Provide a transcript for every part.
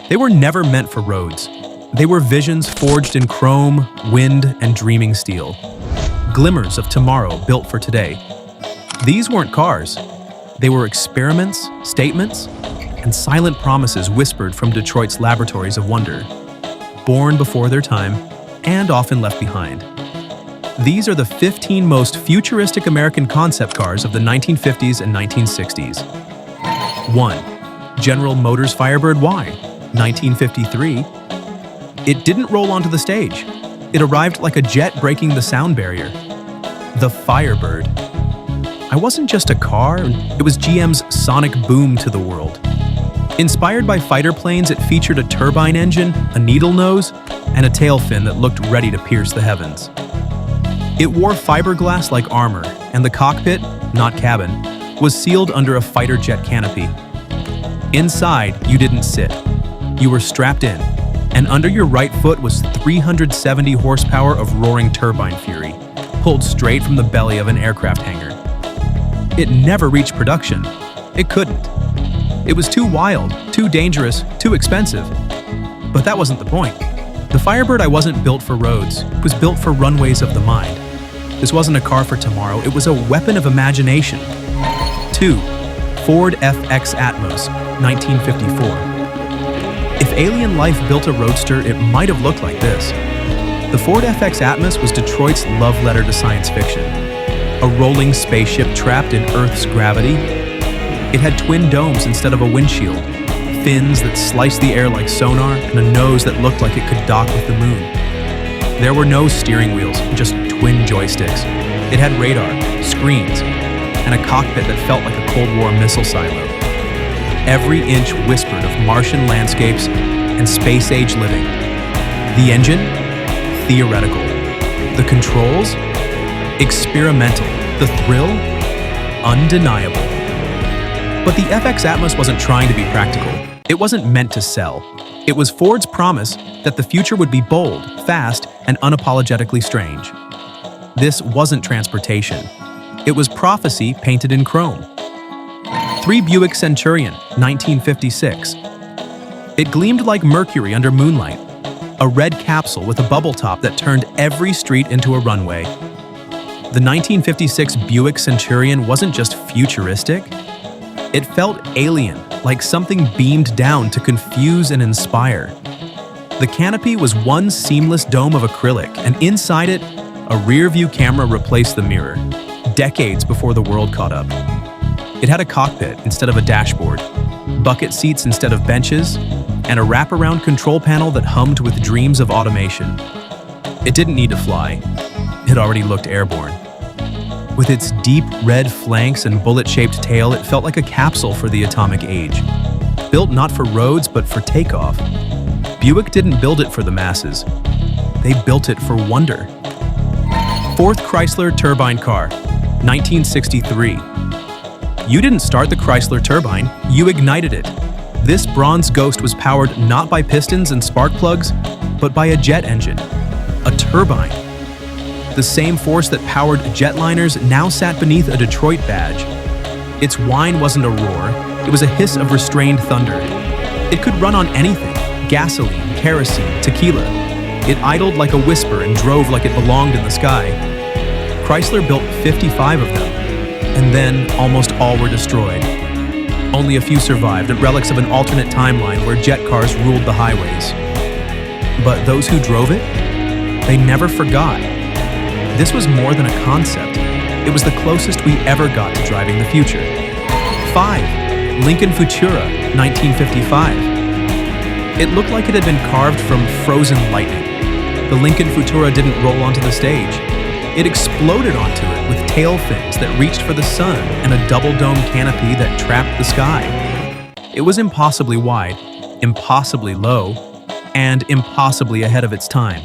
They were never meant for roads. They were visions forged in chrome, wind, and dreaming steel. Glimmers of tomorrow built for today. These weren't cars. They were experiments, statements, and silent promises whispered from Detroit's laboratories of wonder. Born before their time, and often left behind. These are the 15 most futuristic American concept cars of the 1950s and 1960s. 1. General Motors Firebird Y, 1953. It didn't roll onto the stage. It arrived like a jet breaking the sound barrier. The Firebird. I wasn't just a car, it was GM's sonic boom to the world. Inspired by fighter planes, it featured a turbine engine, a needle nose, and a tailfin that looked ready to pierce the heavens. It wore fiberglass like armor, and the cockpit, not cabin, was sealed under a fighter jet canopy. Inside, you didn't sit. You were strapped in, and under your right foot was 370 horsepower of roaring turbine fury, pulled straight from the belly of an aircraft hangar. It never reached production. It couldn't. It was too wild, too dangerous, too expensive. But that wasn't the point. The Firebird I wasn't built for roads. It was built for runways of the mind. This wasn't a car for tomorrow. It was a weapon of imagination. 2. Ford FX Atmos, 1954. If alien life built a roadster, it might have looked like this. The Ford FX Atmos was Detroit's love letter to science fiction. A rolling spaceship trapped in Earth's gravity. It had twin domes instead of a windshield, fins that sliced the air like sonar, and a nose that looked like it could dock with the moon. There were no steering wheels, just twin joysticks. It had radar, screens, and a cockpit that felt like a Cold War missile silo. Every inch whispered of Martian landscapes and space-age living. The engine? Theoretical. The controls? Experimental. The thrill? Undeniable. But the FX Atmos wasn't trying to be practical. It wasn't meant to sell. It was Ford's promise that the future would be bold, fast, and unapologetically strange. This wasn't transportation. It was prophecy painted in chrome. 3 Buick Centurion, 1956. It gleamed like mercury under moonlight, a red capsule with a bubble top that turned every street into a runway. The 1956 Buick Centurion wasn't just futuristic. It felt alien, like something beamed down to confuse and inspire. The canopy was one seamless dome of acrylic, and inside it, a rear-view camera replaced the mirror, decades before the world caught up. It had a cockpit instead of a dashboard, bucket seats instead of benches, and a wraparound control panel that hummed with dreams of automation. It didn't need to fly. It already looked airborne. With its deep red flanks and bullet-shaped tail, it felt like a capsule for the atomic age. Built not for roads, but for takeoff. Buick didn't build it for the masses. They built it for wonder. 4th Chrysler Turbine car, 1963. You didn't start the Chrysler Turbine, you ignited it. This bronze ghost was powered not by pistons and spark plugs, but by a jet engine, a turbine. The same force that powered jetliners now sat beneath a Detroit badge. Its whine wasn't a roar, it was a hiss of restrained thunder. It could run on anything, gasoline, kerosene, tequila. It idled like a whisper and drove like it belonged in the sky. Chrysler built 55 of them, and then almost all were destroyed. Only a few survived, relics of an alternate timeline where jet cars ruled the highways. But those who drove it, they never forgot. This was more than a concept. It was the closest we ever got to driving the future. 5. Lincoln Futura, 1955. It looked like it had been carved from frozen lightning. The Lincoln Futura didn't roll onto the stage. It exploded onto it with tail fins that reached for the sun and a double-dome canopy that trapped the sky. It was impossibly wide, impossibly low, and impossibly ahead of its time.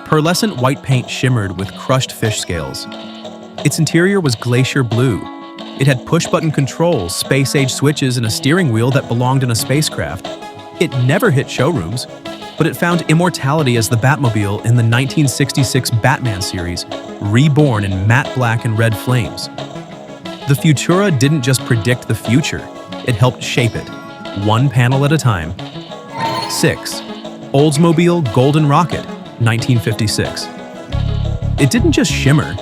Pearlescent white paint shimmered with crushed fish scales. Its interior was glacier blue. It had push-button controls, space-age switches, and a steering wheel that belonged in a spacecraft. It never hit showrooms, but it found immortality as the Batmobile in the 1966 Batman series, reborn in matte black and red flames. The Futura didn't just predict the future, it helped shape it, one panel at a time. 6. Oldsmobile Golden Rocket, 1956. It didn't just shimmer,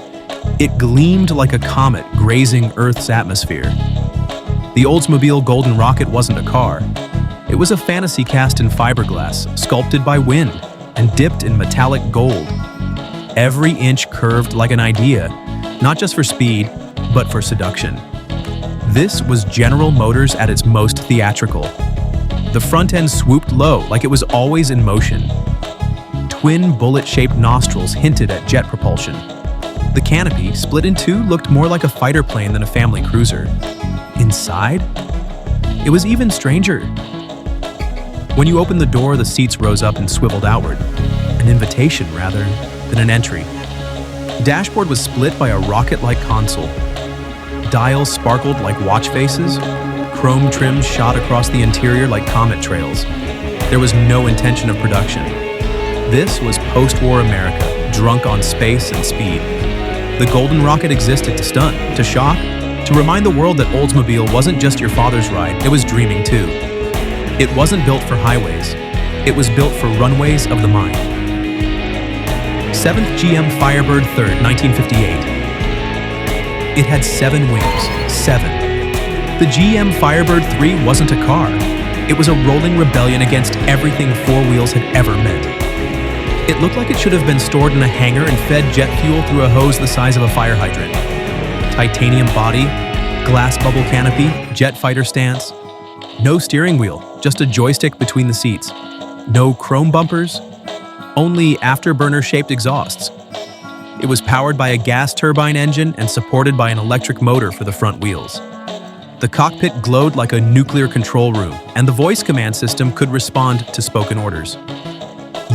it gleamed like a comet grazing Earth's atmosphere. The Oldsmobile Golden Rocket wasn't a car. It was a fantasy cast in fiberglass, sculpted by wind, and dipped in metallic gold. Every inch curved like an idea, not just for speed, but for seduction. This was General Motors at its most theatrical. The front end swooped low like it was always in motion. Twin bullet-shaped nostrils hinted at jet propulsion. The canopy, split in two, looked more like a fighter plane than a family cruiser. Inside, it was even stranger. When you opened the door, the seats rose up and swiveled outward, an invitation rather than an entry. The dashboard was split by a rocket-like console. Dials sparkled like watch faces. Chrome trims shot across the interior like comet trails. There was no intention of production. This was post-war America, drunk on space and speed. The Golden Rocket existed to stun, to shock, to remind the world that Oldsmobile wasn't just your father's ride, it was dreaming too. It wasn't built for highways. It was built for runways of the mind. 7th GM Firebird 3rd, 1958. It had 7 wings, 7. The GM Firebird 3 wasn't a car. It was a rolling rebellion against everything four wheels had ever meant. It looked like it should have been stored in a hangar and fed jet fuel through a hose the size of a fire hydrant. Titanium body, glass bubble canopy, jet fighter stance. No steering wheel, just a joystick between the seats. No chrome bumpers, only afterburner-shaped exhausts. It was powered by a gas turbine engine and supported by an electric motor for the front wheels. The cockpit glowed like a nuclear control room, and the voice command system could respond to spoken orders.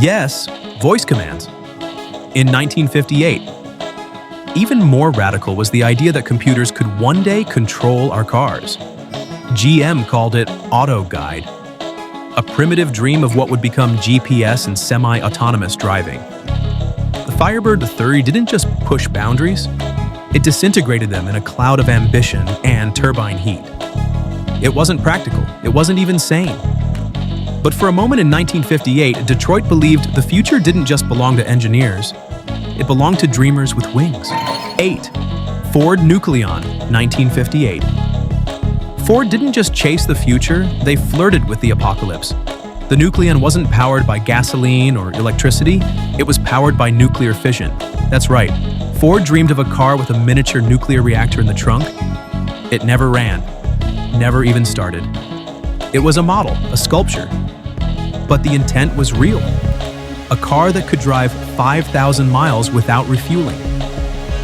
Yes, voice commands. In 1958, even more radical was the idea that computers could one day control our cars. GM called it Auto Guide, a primitive dream of what would become GPS and semi-autonomous driving. The Firebird 3 didn't just push boundaries, it disintegrated them in a cloud of ambition and turbine heat. It wasn't practical, it wasn't even sane. But for a moment in 1958, Detroit believed the future didn't just belong to engineers, it belonged to dreamers with wings. 8. Ford Nucleon, 1958. Ford didn't just chase the future, they flirted with the apocalypse. The Nucleon wasn't powered by gasoline or electricity, it was powered by nuclear fission. That's right, Ford dreamed of a car with a miniature nuclear reactor in the trunk. It never ran, never even started. It was a model, a sculpture. But the intent was real. A car that could drive 5,000 miles without refueling.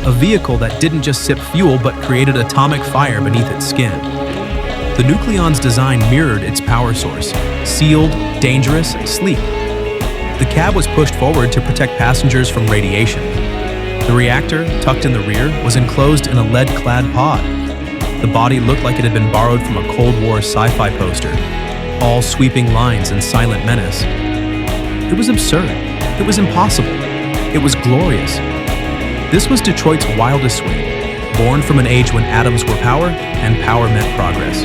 A vehicle that didn't just sip fuel but created atomic fire beneath its skin. The Nucleon's design mirrored its power source, sealed, dangerous, sleek. The cab was pushed forward to protect passengers from radiation. The reactor, tucked in the rear, was enclosed in a lead-clad pod. The body looked like it had been borrowed from a Cold War sci-fi poster, all sweeping lines and silent menace. It was absurd. It was impossible. It was glorious. This was Detroit's wildest swing, born from an age when atoms were power and power meant progress.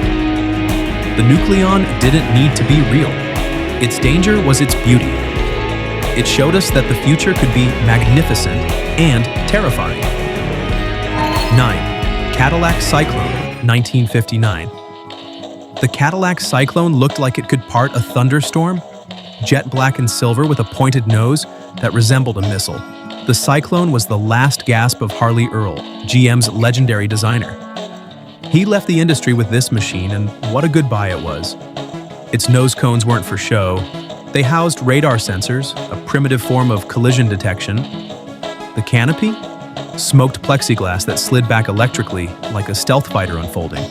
The Nucleon didn't need to be real. Its danger was its beauty. It showed us that the future could be magnificent and terrifying. 9. Cadillac Cyclone, 1959. The Cadillac Cyclone looked like it could part a thunderstorm, jet black and silver with a pointed nose that resembled a missile. The Cyclone was the last gasp of Harley Earl, GM's legendary designer. He left the industry with this machine, and what a goodbye it was. Its nose cones weren't for show. They housed radar sensors, a primitive form of collision detection. The canopy? Smoked plexiglass that slid back electrically like a stealth fighter unfolding.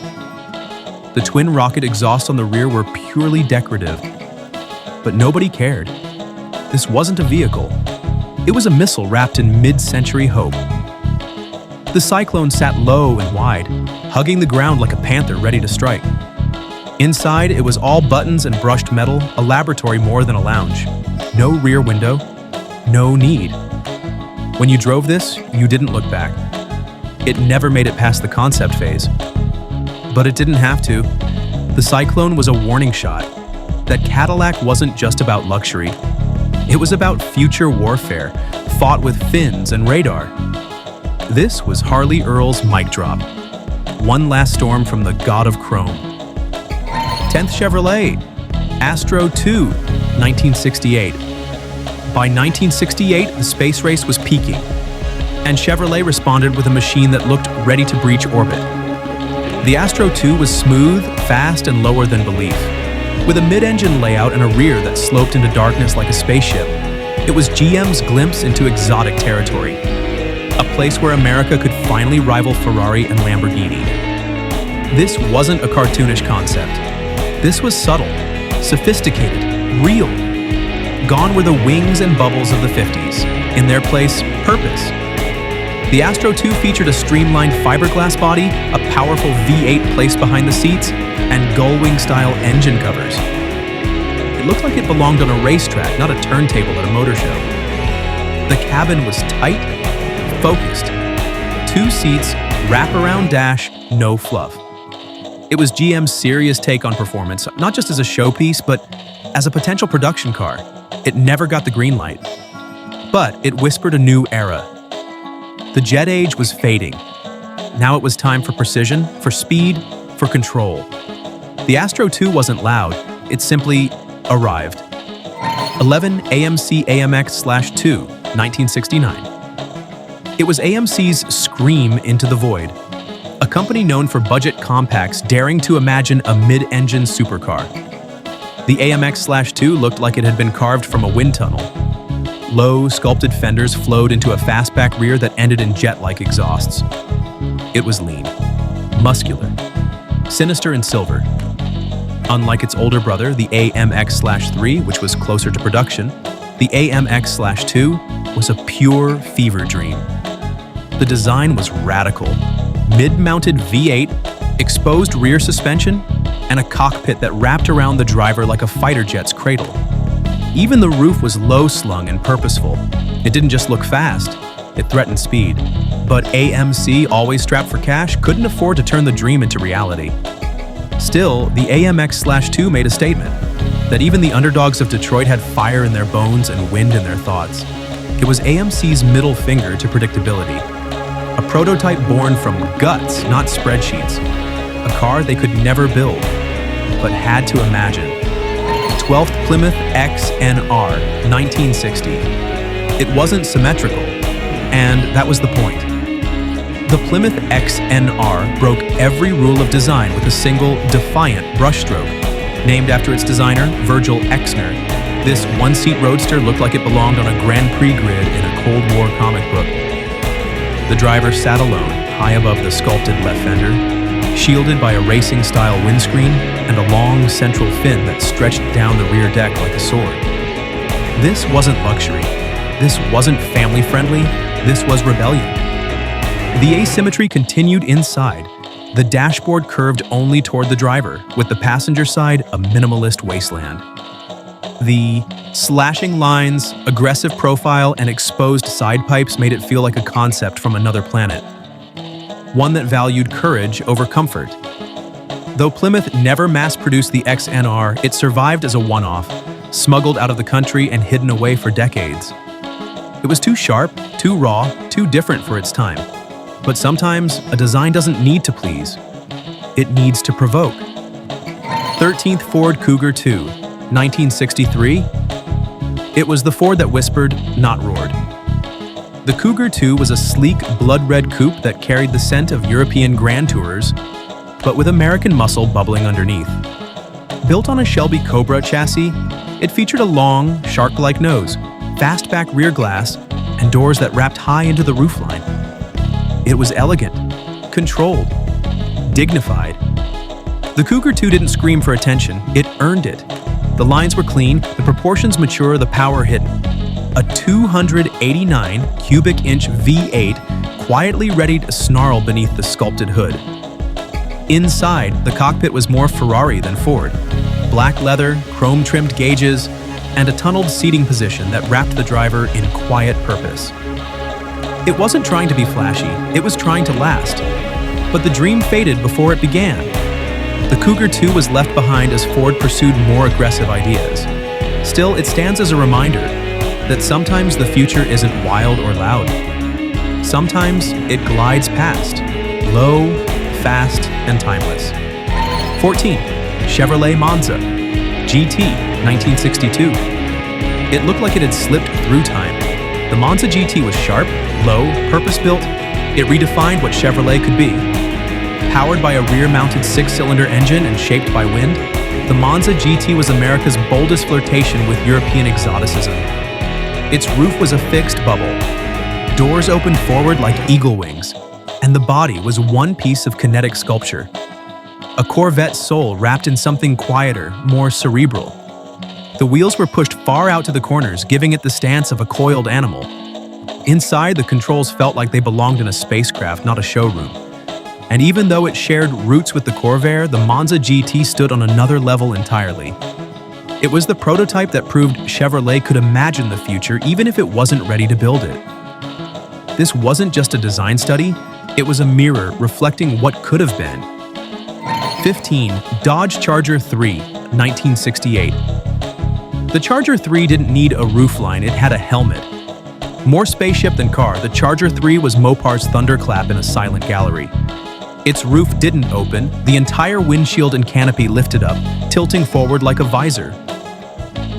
The twin rocket exhausts on the rear were purely decorative. But nobody cared. This wasn't a vehicle. It was a missile wrapped in mid-century hope. The Cyclone sat low and wide, hugging the ground like a panther ready to strike. Inside, it was all buttons and brushed metal, a laboratory more than a lounge. No rear window, no need. When you drove this, you didn't look back. It never made it past the concept phase. But it didn't have to. The Cyclone was a warning shot. that Cadillac wasn't just about luxury. It was about future warfare, fought with fins and radar. This was Harley Earl's mic drop. One last storm from the god of chrome. 10th Chevrolet, Astro 2, 1968. By 1968, the space race was peaking, and Chevrolet responded with a machine that looked ready to breach orbit. The Astro 2 was smooth, fast, and lower than belief. With a mid-engine layout and a rear that sloped into darkness like a spaceship, it was GM's glimpse into exotic territory, a place where America could finally rival Ferrari and Lamborghini. This wasn't a cartoonish concept. This was subtle, sophisticated, real. Gone were the wings and bubbles of the 50s. In their place, purpose. The Astro 2 featured a streamlined fiberglass body, a powerful V8 placed behind the seats, and gull-wing-style engine covers. It looked like it belonged on a racetrack, not a turntable at a motor show. The cabin was tight, focused. 2 seats, wrap-around dash, no fluff. It was GM's serious take on performance, not just as a showpiece, but as a potential production car. It never got the green light. But it whispered a new era. The jet age was fading. Now it was time for precision, for speed, for control. The Astro 2 wasn't loud, it simply arrived. 11 AMC AMX/2, 1969. It was AMC's scream into the void. A company known for budget compacts daring to imagine a mid-engine supercar. The AMX/2 looked like it had been carved from a wind tunnel. Low, sculpted fenders flowed into a fastback rear that ended in jet-like exhausts. It was lean, muscular, sinister in silver. Unlike its older brother, the AMX/3, which was closer to production, the AMX/2 was a pure fever dream. The design was radical. Mid-mounted V8, exposed rear suspension, and a cockpit that wrapped around the driver like a fighter jet's cradle. Even the roof was low-slung and purposeful. It didn't just look fast, it threatened speed. But AMC, always strapped for cash, couldn't afford to turn the dream into reality. Still, the AMX/2 made a statement that even the underdogs of Detroit had fire in their bones and wind in their thoughts. It was AMC's middle finger to predictability. A prototype born from guts, not spreadsheets. A car they could never build, but had to imagine. 12th Plymouth XNR, 1960. It wasn't symmetrical, and that was the point. The Plymouth XNR broke every rule of design with a single, defiant brushstroke. Named after its designer, Virgil Exner, this one-seat roadster looked like it belonged on a Grand Prix grid in a Cold War comic book. The driver sat alone, high above the sculpted left fender, shielded by a racing-style windscreen and a long central fin that stretched down the rear deck like a sword. This wasn't luxury. This wasn't family-friendly. This was rebellion. The asymmetry continued inside. The dashboard curved only toward the driver, with the passenger side a minimalist wasteland. The slashing lines, aggressive profile, and exposed side pipes made it feel like a concept from another planet. One that valued courage over comfort. Though Plymouth never mass-produced the XNR, it survived as a one-off, smuggled out of the country and hidden away for decades. It was too sharp, too raw, too different for its time. But sometimes, a design doesn't need to please. It needs to provoke. 13th Ford Cougar II, 1963. It was the Ford that whispered, not roared. The Cougar II was a sleek, blood-red coupe that carried the scent of European Grand Tourers, but with American muscle bubbling underneath. Built on a Shelby Cobra chassis, it featured a long, shark-like nose, fastback rear glass, and doors that wrapped high into the roofline. It was elegant, controlled, dignified. The Cougar II didn't scream for attention, it earned it. The lines were clean, the proportions mature, the power hidden. A 289 cubic inch V8 quietly ready to snarl beneath the sculpted hood. Inside, the cockpit was more Ferrari than Ford. Black leather, chrome-trimmed gauges, and a tunneled seating position that wrapped the driver in quiet purpose. It wasn't trying to be flashy, it was trying to last. But the dream faded before it began. The Cougar 2 was left behind as Ford pursued more aggressive ideas. Still, it stands as a reminder that sometimes the future isn't wild or loud. Sometimes it glides past, low, fast, and timeless. 14. Chevrolet Monza GT 1962. It looked like it had slipped through time. The Monza GT was sharp, low, purpose-built. It redefined what Chevrolet could be. Powered by a rear-mounted 6-cylinder engine and shaped by wind, the Monza GT was America's boldest flirtation with European exoticism. Its roof was a fixed bubble. Doors opened forward like eagle wings, and the body was one piece of kinetic sculpture. A Corvette soul wrapped in something quieter, more cerebral. The wheels were pushed far out to the corners, giving it the stance of a coiled animal. Inside, the controls felt like they belonged in a spacecraft, not a showroom. And even though it shared roots with the Corvair, the Monza GT stood on another level entirely. It was the prototype that proved Chevrolet could imagine the future even if it wasn't ready to build it. This wasn't just a design study, it was a mirror reflecting what could have been. 15. Dodge Charger 3, 1968. The Charger 3 didn't need a roofline, it had a helmet. More spaceship than car, the Charger 3 was Mopar's thunderclap in a silent gallery. Its roof didn't open, the entire windshield and canopy lifted up, tilting forward like a visor.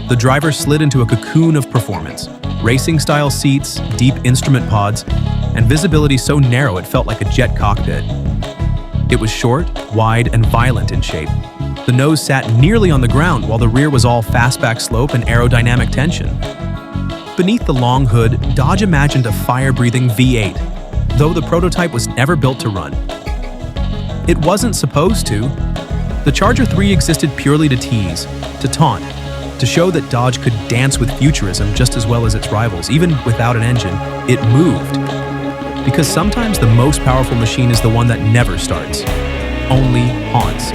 The driver slid into a cocoon of performance. Racing-style seats, deep instrument pods, and visibility so narrow it felt like a jet cockpit. It was short, wide, and violent in shape. The nose sat nearly on the ground while the rear was all fastback slope and aerodynamic tension. Beneath the long hood, Dodge imagined a fire-breathing V8, though the prototype was never built to run. It wasn't supposed to. The Charger 3 existed purely to tease, to taunt, to show that Dodge could dance with futurism just as well as its rivals. Even without an engine, it moved. Because sometimes the most powerful machine is the one that never starts, only haunts.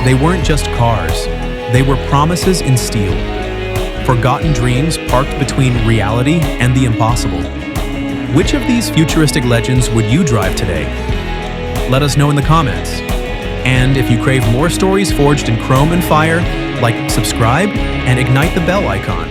They weren't just cars, they were promises in steel. Forgotten dreams parked between reality and the impossible. Which of these futuristic legends would you drive today? Let us know in the comments. And if you crave more stories forged in chrome and fire, like, subscribe, and ignite the bell icon.